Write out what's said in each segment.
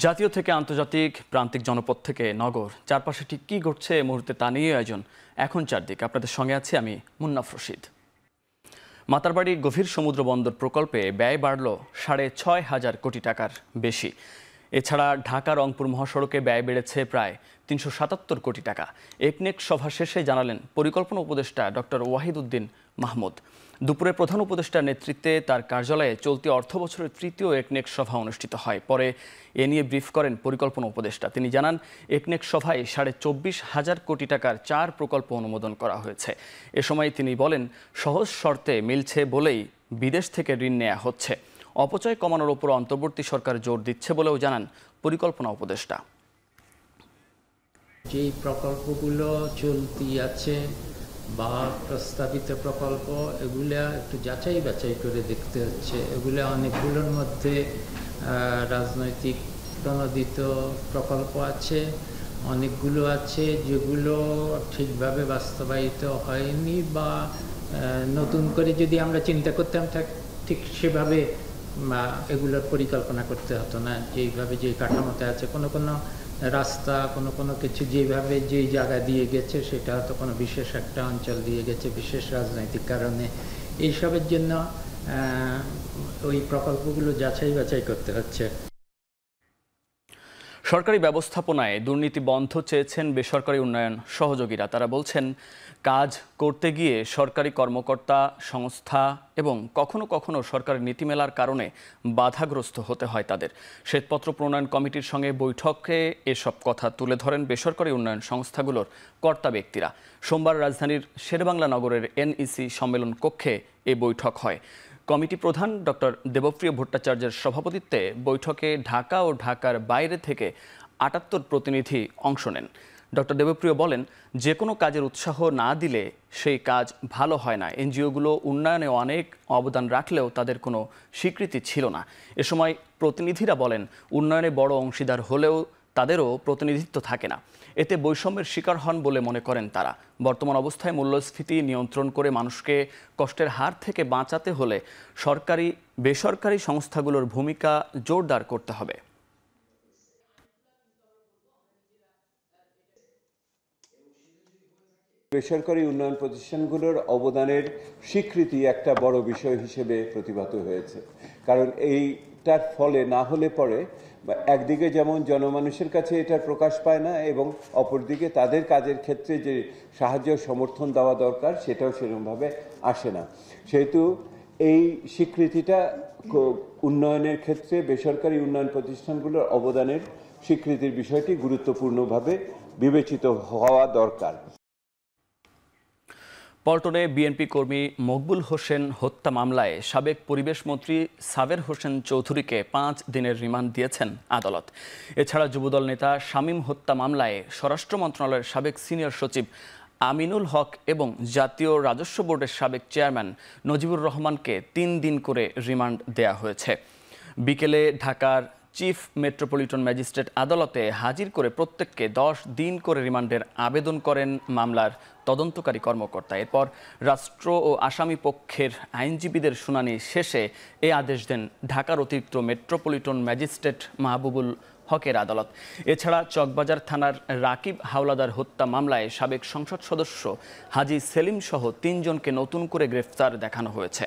জাতীয় থেকে আন্তর্জাতিক, প্রান্তিক জনপদ থেকে নগর, চারপাশে ঠিক কী ঘটছে এই মুহূর্তে তা নিয়ে আয়োজন এখন চারদিকে। আপনাদের সঙ্গে আছি আমি মুন্নাফ রশিদ। মাতারবাড়ি গভীর সমুদ্র বন্দর প্রকল্পে ব্যয় বাড়ল ৬,৫০০ কোটি টাকার বেশি। এছাড়া ঢাকা রংপুর মহাসড়কে ব্যয় বেড়েছে প্রায় ৩৭৭ কোটি টাকা। একনেক সভা শেষে জানালেন পরিকল্পনা উপদেষ্টা ডক্টর ওয়াহিদ উদ্দিন মাহমুদ। দুপুরে প্রধান উপদেষ্টার নেতৃত্বে তার কার্যালয়ে চলতি অর্থবছরের তৃতীয় একনেক সভা অনুষ্ঠিত হয়। পরে এ নিয়ে ব্রিফ করেন পরিকল্পনা উপদেষ্টা। তিনি জানান, একনেক সভায় ২৪,৫০০ কোটি টাকার ৪ প্রকল্প অনুমোদন করা হয়েছে। এ সময় তিনি বলেন, সহজ শর্তে মিলছে বলেই বিদেশ থেকে ঋণ নেওয়া হচ্ছে। অপচয় কমানোর উপর অন্তর্বর্তী সরকার জোর দিচ্ছে বলেও জানান পরিকল্পনা উপদেষ্টা। যেই প্রকল্পগুলো চলতি আছে বা প্রস্তাবিত প্রকল্প, এগুলা একটু যাচাই বাছাই করে দেখতে হচ্ছে। এগুলা অনেকগুলোর মধ্যে রাজনৈতিক প্রণোদিত প্রকল্প আছে, অনেকগুলো আছে যেগুলো ঠিকভাবে বাস্তবায়িত হয়নি বা নতুন করে যদি আমরা চিন্তা করতাম ঠিক সেভাবে এগুলোর পরিকল্পনা করতে হতো না। যেইভাবে যে কাঠামোতে আছে, কোনো রাস্তা, কোনো কিছু যেভাবে যেই জায়গা দিয়ে গেছে সেটা হয়তো কোনো বিশেষ একটা অঞ্চল দিয়ে গেছে বিশেষ রাজনৈতিক কারণে। এইসবের জন্য ওই প্রকল্পগুলো যাচাই বাছাই করতে হচ্ছে। সরকারি ব্যবস্থাপনায় দুর্নীতি বন্ধ চেয়েছেন বেসরকারি উন্নয়ন সহযোগীরা। তারা বলছেন, কাজ করতে গিয়ে সরকারি কর্মকর্তা, সংস্থা এবং কখনো কখনো সরকারের নীতিমেলার কারণে বাধাগ্রস্ত হতে হয় তাদের। শ্বেতপত্র প্রণয়ন কমিটির সঙ্গে বৈঠকে এসব কথা তুলে ধরেন বেসরকারি উন্নয়ন সংস্থাগুলোর কর্তা ব্যক্তিরা। সোমবার রাজধানীর শেরেবাংলা নগরের NEC সম্মেলন কক্ষে এ বৈঠক হয়। কমিটি প্রধান ডক্টর দেবপ্রিয় ভট্টাচার্যের সভাপতিত্বে বৈঠকে ঢাকা ও ঢাকার বাইরে থেকে ৭৮ প্রতিনিধি অংশ নেন। ডক্টর দেবপ্রিয় বলেন, যে কোনো কাজের উৎসাহ না দিলে সেই কাজ ভালো হয় না। এনজিওগুলো উন্নয়নে অনেক অবদান রাখলেও তাদের কোনো স্বীকৃতি ছিল না। এ সময় প্রতিনিধিরা বলেন, উন্নয়নে বড় অংশীদার হলেও তাদেরও প্রতিনিধিত্ব থাকে না। এতে বৈষম্যের শিকার হন বলে মনে করেন তারা। বর্তমান অবস্থায় মূল্যস্ফীতি নিয়ন্ত্রণ করে মানুষকে কষ্টের হার থেকে বাঁচাতে হলে সরকারি বেসরকারি সংস্থাগুলোর ভূমিকা জোরদার করতে হবে। বেসরকারি উন্নয়ন প্রতিষ্ঠানগুলোর অবদানের স্বীকৃতি একটা বড় বিষয় হিসেবে প্রতিভাত হয়েছে। কারণ এইটার ফলে না হলে পরে একদিকে যেমন জনমানুষের কাছে এটার প্রকাশ পায় না, এবং অপরদিকে তাদের কাজের ক্ষেত্রে যে সাহায্য সমর্থন দেওয়া দরকার সেটাও সেরকমভাবে আসে না। সেহেতু এই স্বীকৃতিটা উন্নয়নের ক্ষেত্রে বেসরকারি উন্নয়ন প্রতিষ্ঠানগুলোর অবদানের স্বীকৃতির বিষয়টি গুরুত্বপূর্ণভাবে বিবেচিত হওয়া দরকার। পল্টনে বিএনপি কর্মী মকবুল হোসেন হত্যা মামলায় সাবেক পরিবেশ মন্ত্রী সাবের হোসেন চৌধুরীকে 5 দিনের রিমান্ড দিয়েছেন আদালত। এছাড়া যুবদল নেতা শামীম হত্যা মামলায় স্বরাষ্ট্র মন্ত্রণালয়ের সাবেক সিনিয়র সচিব আমিনুল হক এবং জাতীয় রাজস্ব বোর্ডের সাবেক চেয়ারম্যান নজিবুর রহমানকে 3 দিন করে রিমান্ড দেয়া হয়েছে। বিকেলে ঢাকার চিফ মেট্রোপলিটন ম্যাজিস্ট্রেট আদালতে হাজির করে প্রত্যেককে 10 দিন করে রিমান্ডের আবেদন করেন মামলার তদন্তকারী কর্মকর্তা। এরপর রাষ্ট্র ও আসামি পক্ষের আইনজীবীদের শুনানি শেষে এ আদেশ দেন ঢাকার অতিরিক্ত মেট্রোপলিটন ম্যাজিস্ট্রেট মাহবুবুল হকের আদালত। এছাড়া চকবাজার থানার রাকিব হাওলাদার হত্যা মামলায় সাবেক সংসদ সদস্য হাজী সেলিম সহ 3 জনকে নতুন করে গ্রেফতার দেখানো হয়েছে।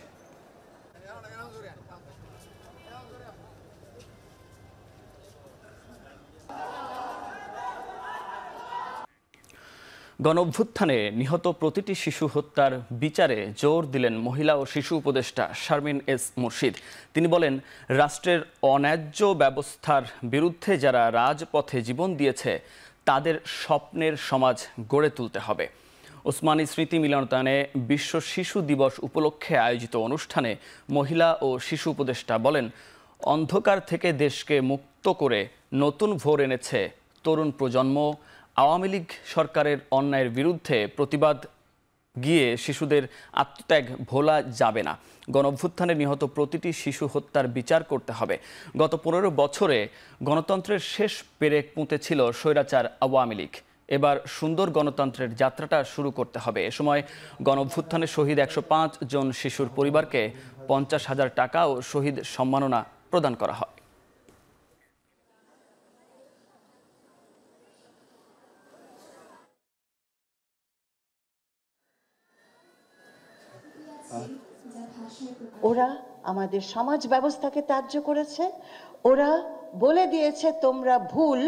গণঅভ্যুত্থানে নিহত প্রতিটি শিশু হত্যার বিচারে জোর দিলেন মহিলা ও শিশু উপদেষ্টা শারমিন এস মুর্শিদ। তিনি বলেন, রাষ্ট্রের অন্যায্য ব্যবস্থার বিরুদ্ধে যারা রাজপথে জীবন দিয়েছে তাদের স্বপ্নের সমাজ গড়ে তুলতে হবে। ওসমানী স্মৃতি মিলনায়তনে বিশ্ব শিশু দিবস উপলক্ষে আয়োজিত অনুষ্ঠানে মহিলা ও শিশু উপদেষ্টা বলেন, অন্ধকার থেকে দেশকে মুক্ত করে নতুন ভোর এনেছে তরুণ প্রজন্ম। আওয়ামী লীগ সরকারের অন্যায়ের বিরুদ্ধে প্রতিবাদ গিয়ে শিশুদের আত্মত্যাগ ভোলা যাবে না। গণঅভ্যুত্থানে নিহত প্রতিটি শিশু হত্যার বিচার করতে হবে। গত 15 বছরে গণতন্ত্রের শেষ পেরেক পুঁতেছিল স্বৈরাচার আওয়ামী লীগ। এবার সুন্দর গণতন্ত্রের যাত্রাটা শুরু করতে হবে। এ সময় গণঅভ্যুত্থানে শহীদ 105 জন শিশুর পরিবারকে 50,000 টাকা ও শহীদ সম্মাননা প্রদান করা হয়। ওরা আমাদের সমাজ ব্যবস্থাকে ত্যায্য করেছে, ওরা বলে দিয়েছে তোমরা ভুল,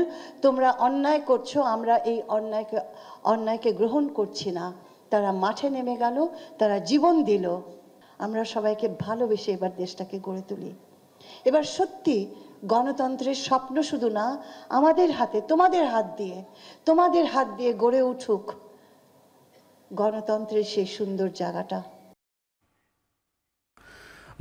তোমরা অন্যায় করছো, আমরা এই অন্যায়কে গ্রহণ করছি না। তারা মাঠে নেমে গেল, তারা জীবন দিল। আমরা সবাইকে ভালোবেসে এবার দেশটাকে গড়ে তুলি। এবার সত্যি গণতন্ত্রের স্বপ্ন শুধু না, আমাদের হাতে, তোমাদের হাত দিয়ে গড়ে উঠুক গণতন্ত্রের সেই সুন্দর জায়গাটা।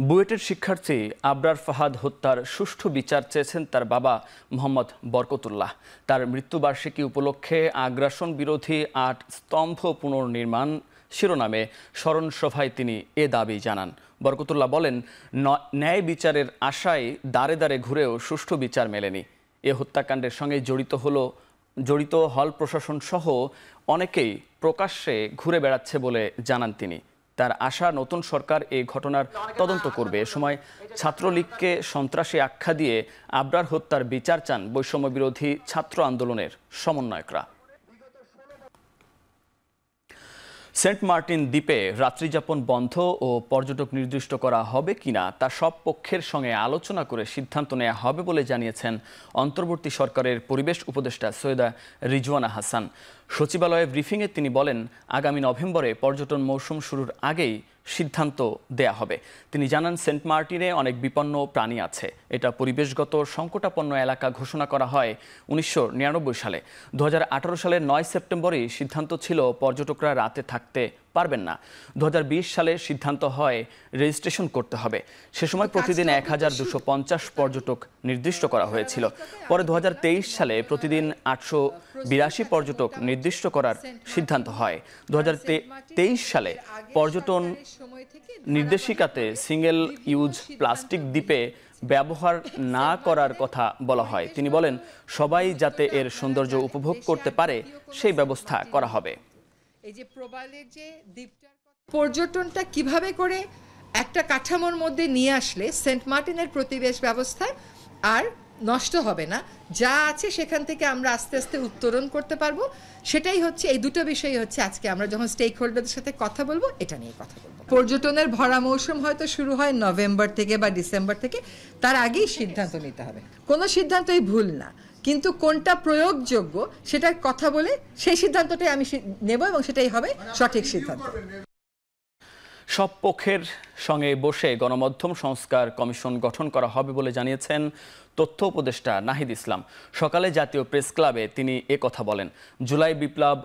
বুয়েটের শিক্ষার্থী আবরার ফাহাদ হত্যার সুষ্ঠু বিচার চেয়েছেন তার বাবা মোহাম্মদ বরকতুল্লাহ। তার মৃত্যুবার্ষিকী উপলক্ষে আগ্রাসন বিরোধী ৮ স্তম্ভ পুনর্নির্মাণ শিরোনামে স্মরণ সভায় তিনি এ দাবি জানান। বরকতুল্লাহ বলেন, ন্যায় বিচারের আশায় দাঁড়ে দাঁড়ে ঘুরেও সুষ্ঠু বিচার মেলেনি। এ হত্যাকাণ্ডের সঙ্গে জড়িত হল প্রশাসন সহ অনেকেই প্রকাশ্যে ঘুরে বেড়াচ্ছে বলে জানান তিনি। তার আশা, নতুন সরকার এই ঘটনার তদন্ত করবে। এ সময় ছাত্রলীগকে সন্ত্রাসী আখ্যা দিয়ে আবরার হত্যার বিচার চান বৈষম্য বিরোধী ছাত্র আন্দোলনের সমন্বয়করা। সেন্ট মার্টিন দ্বীপে রাত্রিযাপন বন্ধ ও পর্যটক নির্দিষ্ট করা হবে কিনা তা সব পক্ষের সঙ্গে আলোচনা করে সিদ্ধান্ত নেওয়া হবে বলে জানিয়েছেন অন্তর্বর্তী সরকারের পরিবেশ উপদেষ্টা সৈয়দা রিজওয়ানা হাসান। সচিবালয়ে ব্রিফিংয়ে তিনি বলেন, আগামী নভেম্বরে পর্যটন মৌসুম শুরুর আগেই সিদ্ধান্ত দেয়া হবে। তিনি জানান, সেন্ট মার্টিনে অনেক বিপন্ন প্রাণী আছে। এটা পরিবেশগত সংকটাপন্ন এলাকা ঘোষণা করা হয় 1999 সালে। 2018 সালের 9 সেপ্টেম্বরই সিদ্ধান্ত ছিল পর্যটকরা রাতে থাকতে পারবেন না। 2020 সালে সিদ্ধান্ত হয় রেজিস্ট্রেশন করতে হবে। সে সময় প্রতিদিন 1250 পর্যটক নির্দিষ্ট করা হয়েছিল। পরে 2023 সালে প্রতিদিন 882 পর্যটক নির্দিষ্ট করার সিদ্ধান্ত হয়। 2023 সালে পর্যটন নির্দেশিকাতে সিঙ্গেল ইউজ প্লাস্টিক দ্বীপে ব্যবহার না করার কথা বলা হয়। তিনি বলেন, সবাই যাতে এর সৌন্দর্য উপভোগ করতে পারে সেই ব্যবস্থা করা হবে। এই যে প্রবালের যে দ্বীপটার পর্যটনটা কিভাবে করে একটা কাঠামোর মধ্যে নিয়ে আসলে সেন্ট মার্টিনের পরিবেশ ব্যবস্থা আর নষ্ট হবে না, যা আছে সেখান থেকে আমরা আস্তে আস্তে উত্তরণ করতে পারবো, সেটাই হচ্ছে, এই দুটো বিষয়ই হচ্ছে আজকে আমরা যখন স্টেক হোল্ডারদের সাথে কথা বলবো এটা নিয়ে কথা বলবো। পর্যটনের ভরা মৌসুম হয়তো শুরু হয় নভেম্বর থেকে বা ডিসেম্বর থেকে, তার আগেই সিদ্ধান্ত নিতে হবে। কোনো সিদ্ধান্তই ভুল না, কিন্তু কোনটা প্রয়োগযোগ্য সেটার কথা বলে সেই সিদ্ধান্তটাই আমি নেব এবং সেটাই হবে সঠিক সিদ্ধান্ত। সব পক্ষের সঙ্গে বসে গণমাধ্যম সংস্কার কমিশন গঠন করা হবে বলে জানিয়েছেন তথ্য উপদেষ্টা নাহিদ ইসলাম। সকালে জাতীয় প্রেস ক্লাবে তিনি কথা বলেন। জুলাই বিপ্লব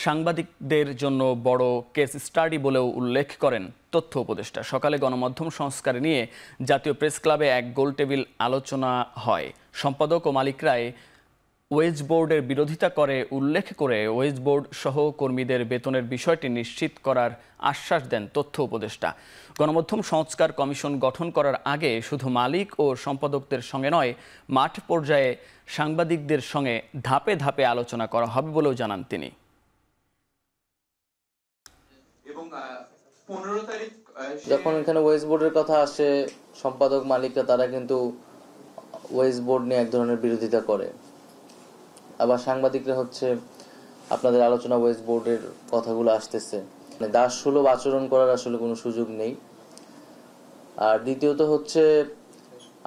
সাংবাদিকদের জন্য বড় কেস স্টাডি বলেও উল্লেখ করেন তথ্য উপদেষ্টা। সকালে গণমাধ্যম সংস্কার নিয়ে জাতীয় প্রেস ক্লাবে এক গোলটেবিল আলোচনা হয়। সম্পাদক ও মালিকরাই ওয়েজ বোর্ডের বিরোধিতা করে উল্লেখ করে ওয়েজ বোর্ড সহ কর্মীদের বেতনের বিষয়টি নিশ্চিত করার আশ্বাস দেন তথ্য উপদেষ্টা। গণমাধ্যম সংস্কার কমিশন গঠন করার আগে শুধু মালিক ও সম্পাদকদের সঙ্গে নয়, মাঠ পর্যায়ে সাংবাদিকদের সঙ্গে ধাপে ধাপে আলোচনা করা হবে বলেও জানান তিনি। যখন এখানে ওয়েজ বোর্ডের কথা আসে, সম্পাদক মালিকরা তারা কিন্তু ওয়েজ বোর্ড নিয়ে এক ধরনের বিরোধিতা করে। আবার সাংবাদিকরা হচ্ছে আপনাদের আলোচনা ওয়েজ বোর্ডের কথাগুলো আসতেছে, মানে দাসসুলভ আচরণ করার আসলে কোনো সুযোগ নেই। আর দ্বিতীয়ত হচ্ছে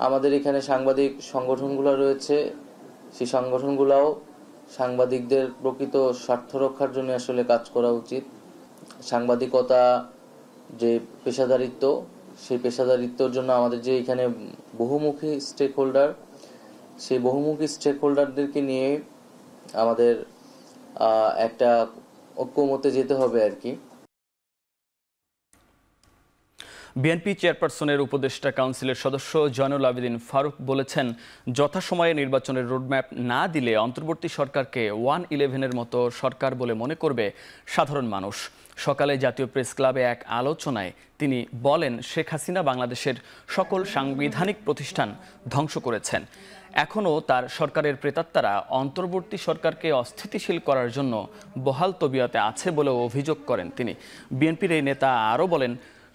আমাদের এখানে সাংবাদিক সংগঠনগুলো রয়েছে, সেই সংগঠনগুলোও সাংবাদিকদের প্রকৃত স্বার্থ রক্ষার জন্য আসলে কাজ করা উচিত। সাংবাদিকতা যে পেশাদারিত্ব, সেই পেশাদারিত্বর জন্য আমাদের যে এখানে বহুমুখী স্টেক হোল্ডার, সেই বহুমুখী স্টেক হোল্ডারদেরকে নিয়ে আমাদের একটা ঐক্যমতে যেতে হবে আর কি। বিএনপি চেয়ারপারসনের উপদেষ্টা কাউন্সিলের সদস্য জয়নুল আবেদিন ফারুক বলেছেন, যথাসময়ে নির্বাচনের রোডম্যাপ না দিলে অন্তর্বর্তী সরকারকে 111-এর মতো সরকার বলে মনে করবে সাধারণ মানুষ। সকালে জাতীয় প্রেস ক্লাবে এক আলোচনায় তিনি বলেন, শেখ হাসিনা বাংলাদেশের সকল সাংবিধানিক প্রতিষ্ঠান ধ্বংস করেছেন। এখনও তার সরকারের প্রেতাত্মারা অন্তর্বর্তী সরকারকে অস্থিতিশীল করার জন্য বহাল তবিয়তে আছে বলেও অভিযোগ করেন তিনি। বিএনপির এই নেতা আরও বলেন,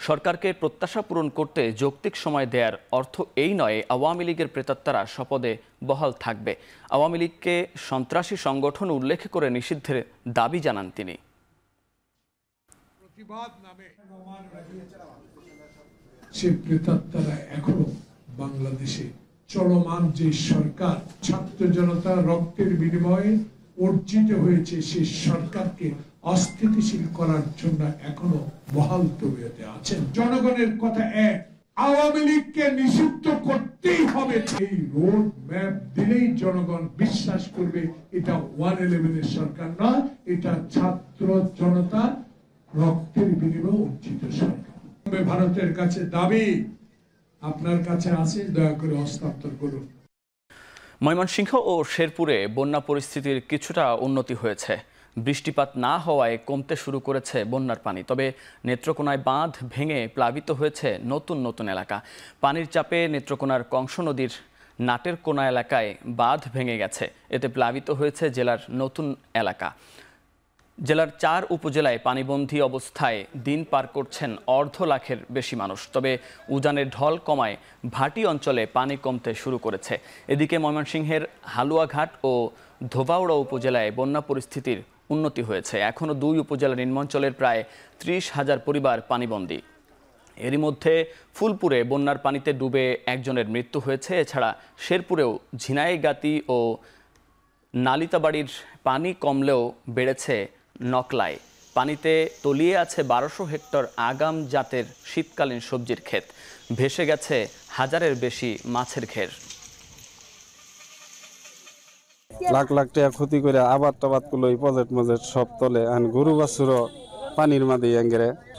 সরকারকে প্রত্যাশা পূরণ করতে যৌক্তিক সময় দেওয়ার অর্থ এই নয় আওয়ামী লীগের প্রেতাত্মারা শপথে বহাল থাকবে। আওয়ামী লীগকে সন্ত্রাসী সংগঠন উল্লেখ করে নিষিদ্ধের দাবি জানান তিনি। সে প্রেতাত্মারা এখনো বাংলাদেশে চলমান যে সরকার ছাত্র জনতা রক্তের বিনিময়ে অর্জিত হয়েছে, সেই সরকারকে অস্থিতিশীল করার জন্য এখনো বহাল তবিয়তে আছেন। জনগণের কথা এক, আওয়ামী লীগকে নিষিদ্ধ করতেই হবে। এই রোড ম্যাপ দিলেই জনগণ বিশ্বাস করবে এটা 111 সরকার নয়, এটা ছাত্র জনতা রক্তের বিনিময়ে অর্জিত সরকার। ভারতের কাছে দাবি আপনার কাছে আছে, দয়া করে হস্তান্তর করুন। ময়মনসিংহ ও শেরপুরে বন্যা পরিস্থিতির কিছুটা উন্নতি হয়েছে। বৃষ্টিপাত না হওয়ায় কমতে শুরু করেছে বন্যার পানি। তবে নেত্রকোনায় বাঁধ ভেঙে প্লাবিত হয়েছে নতুন নতুন এলাকা। পানির চাপে নেত্রকোনার কংস নদীর নাটের কোনা এলাকায় বাঁধ ভেঙে গেছে। এতে প্লাবিত হয়েছে জেলার নতুন এলাকা। জেলার 4 উপজেলায় পানিবন্দী অবস্থায় দিন পার করছেন 1.5 লাখের বেশি মানুষ। তবে উজানের ঢল কমায় ভাটি অঞ্চলে পানি কমতে শুরু করেছে। এদিকে ময়মনসিংহের হালুয়াঘাট ও ধোবাউড়া উপজেলায় বন্যা পরিস্থিতির উন্নতি হয়েছে। এখনও 2 উপজেলার নিম্নাঞ্চলের প্রায় 30,000 পরিবার পানিবন্দী। এরই মধ্যে ফুলপুরে বন্যার পানিতে ডুবে একজনের মৃত্যু হয়েছে। এছাড়া শেরপুরেও ঝিনাইগাতি ও নালিতাবাড়ির পানি কমলেও বেড়েছে নকলায়। পানিতে তলিয়ে আছে 1200 হেক্টর আগাম জাতের শীতকালীন সবজির ক্ষেত। ভেসে গেছে 1000-এর বেশি মাছের ঘের। লাখ লাখ টাকা ক্ষতি করে আবাদ টাবাদ গুলো প্রজেক্ট মজেট সব তলে গরু বাছুরও পানির মাঝে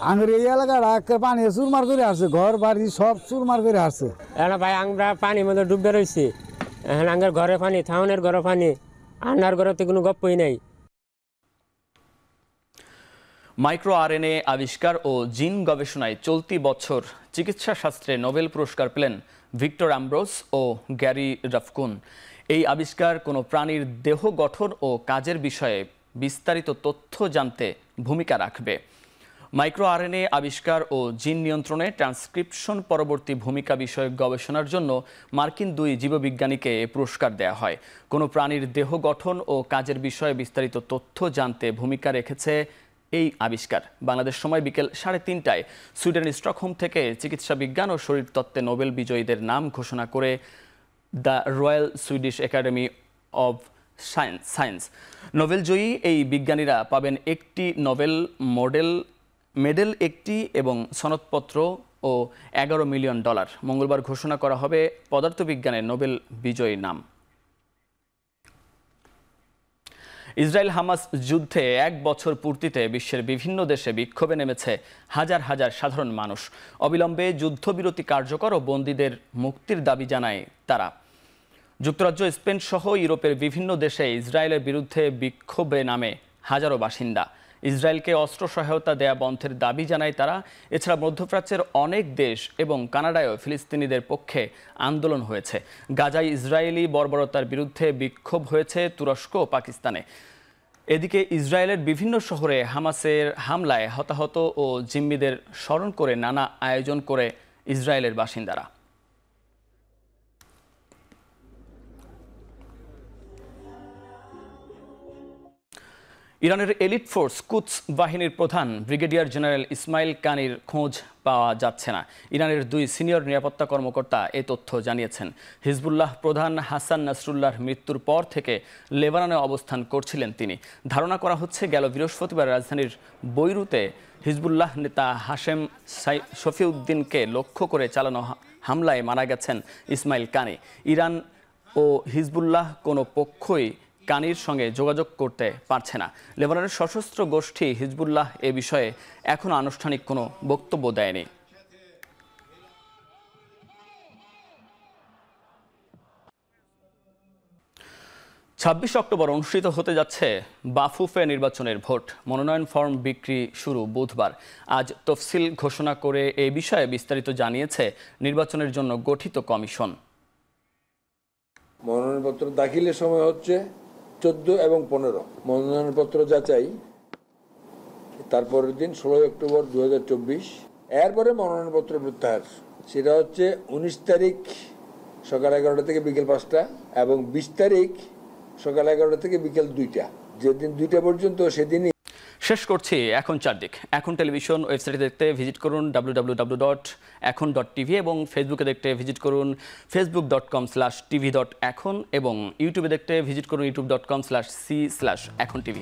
আঙ্গুর এই এলাকাটা পানি চুরমার করে আসছে, ঘর বাড়ি সব চুরমার করে আসছে। ভাই আমরা পানির মধ্যে ডুববে রয়েছি। এখন আঙ্গের ঘরে পানি, থাউনের ঘরে পানি, আন্নার ঘরেতে কোনো গপ্পই নাই। মাইক্রো আরএনএ আবিষ্কার ও জিন গবেষণায় চলতি বছর চিকিৎসা শাস্ত্রে নোবেল পুরস্কার পেলেন ভিক্টর অ্যামব্রোস ও গ্যারি রাফকুন। এই আবিষ্কার কোনো প্রাণীর দেহ গঠন ও কাজের বিষয়ে বিস্তারিত তথ্য জানতে ভূমিকা রাখবে। মাইক্রো আরএনএ আবিষ্কার ও জিন নিয়ন্ত্রণে ট্রান্সক্রিপশন পরবর্তী ভূমিকা বিষয়ক গবেষণার জন্য মার্কিন 2 জীববিজ্ঞানীকে পুরস্কার দেওয়া হয়। কোনো প্রাণীর দেহ গঠন ও কাজের বিষয়ে বিস্তারিত তথ্য জানতে ভূমিকা রেখেছে এই আবিষ্কার। বাংলাদেশ সময় বিকেল 3:30টায় সুইডেনের স্টকহোম থেকে চিকিৎসা বিজ্ঞান ও শরীরতত্ত্বে নোবেল বিজয়ীদের নাম ঘোষণা করে the royal Swedish academy of science. Nobel জয়ী এই বিজ্ঞানীরা পাবেন একটি নোবেল মেডেল একটি এবং সনদপত্র ও $11 মিলিয়ন। মঙ্গলবার ঘোষণা করা হবে পদার্থবিজ্ঞানের নোবেল বিজয়ীর নাম। ইসরায়েল হামাস যুদ্ধে 1 বছর পূর্তিতে বিশ্বের বিভিন্ন দেশে বিক্ষোভে নেমেছে হাজার হাজার সাধারণ মানুষ। অবিলম্বে যুদ্ধবিরতি কার্যকর ও বন্দীদের মুক্তির দাবি জানায় তারা। যুক্তরাজ্য, স্পেন সহ ইউরোপের বিভিন্ন দেশে ইসরায়েলের বিরুদ্ধে বিক্ষোভে নামে হাজারো বাসিন্দা। ইসরায়েলকে অস্ত্র সহায়তা দেয়া বন্ধের দাবি জানায় তারা। এছাড়া মধ্যপ্রাচ্যের অনেক দেশ এবং কানাডায়ও ফিলিস্তিনিদের পক্ষে আন্দোলন হয়েছে। গাজায় ইসরায়েলি বর্বরতার বিরুদ্ধে বিক্ষোভ হয়েছে তুরস্ক ও পাকিস্তানে। এদিকে ইসরায়েলের বিভিন্ন শহরে হামাসের হামলায় হতাহত ও জিম্মিদের স্মরণ করে নানা আয়োজন করে ইসরায়েলের বাসিন্দারা। ইরানের এলিট ফোর্স কুদস বাহিনীর প্রধান ব্রিগেডিয়ার জেনারেল ইসমাইল কানির খোঁজ পাওয়া যাচ্ছে না। ইরানের 2 সিনিয়র নিরাপত্তা কর্মকর্তা এ তথ্য জানিয়েছেন। হিজবুল্লাহ প্রধান হাসান নাসরুল্লাহর মৃত্যুর পর থেকে লেবাননে অবস্থান করছিলেন তিনি। ধারণা করা হচ্ছে গেল বৃহস্পতিবার রাজধানীর বৈরুতে হিজবুল্লাহ নেতা হাশেম শফিউদ্দিনকে লক্ষ্য করে চালানো হামলায় মারা গেছেন ইসমাইল কানি। ইরান ও হিজবুল্লাহ কোনো পক্ষই কানির সঙ্গে যোগাযোগ করতে পারছে না। লেবাননের সশস্ত্র গোষ্ঠী হিজবুল্লাহ এ বিষয়ে এখনো আনুষ্ঠানিক কোনো বক্তব্য দেয়নি। 26 অক্টোবর অনুষ্ঠিত হতে যাচ্ছে বাফুফে নির্বাচনের ভোট। মনোনয়ন ফর্ম বিক্রি শুরু বুধবার। আজ তফসিল ঘোষণা করে এই বিষয়ে বিস্তারিত জানিয়েছে নির্বাচনের জন্য গঠিত কমিশন। মনোনয়নপত্র দাখিলের সময় হচ্ছে 14 এবং 15। মনোনয়নপত্র যাচাই তারপরের দিন 16 অক্টোবর 2024। এরপরে মনোনয়নপত্র প্রত্যাহার, সেটা হচ্ছে 19 তারিখ সকাল 11টা থেকে বিকেল 5টা এবং 20 তারিখ সকাল 11টা থেকে বিকেল 2টা। যেদিন 2টা পর্যন্ত সেদিনই শেষ করছি এখন চারদিক। এখন টেলিভিশন ওয়েবসাইটে দেখতে ভিজিট করুন www.এখন.tv এবং ফেসবুকে দেখতে ভিজিট করুন facebook.com/tv.এখন এবং ইউটিউবে দেখতে ভিজিট করুন youtube.com/c/echontv।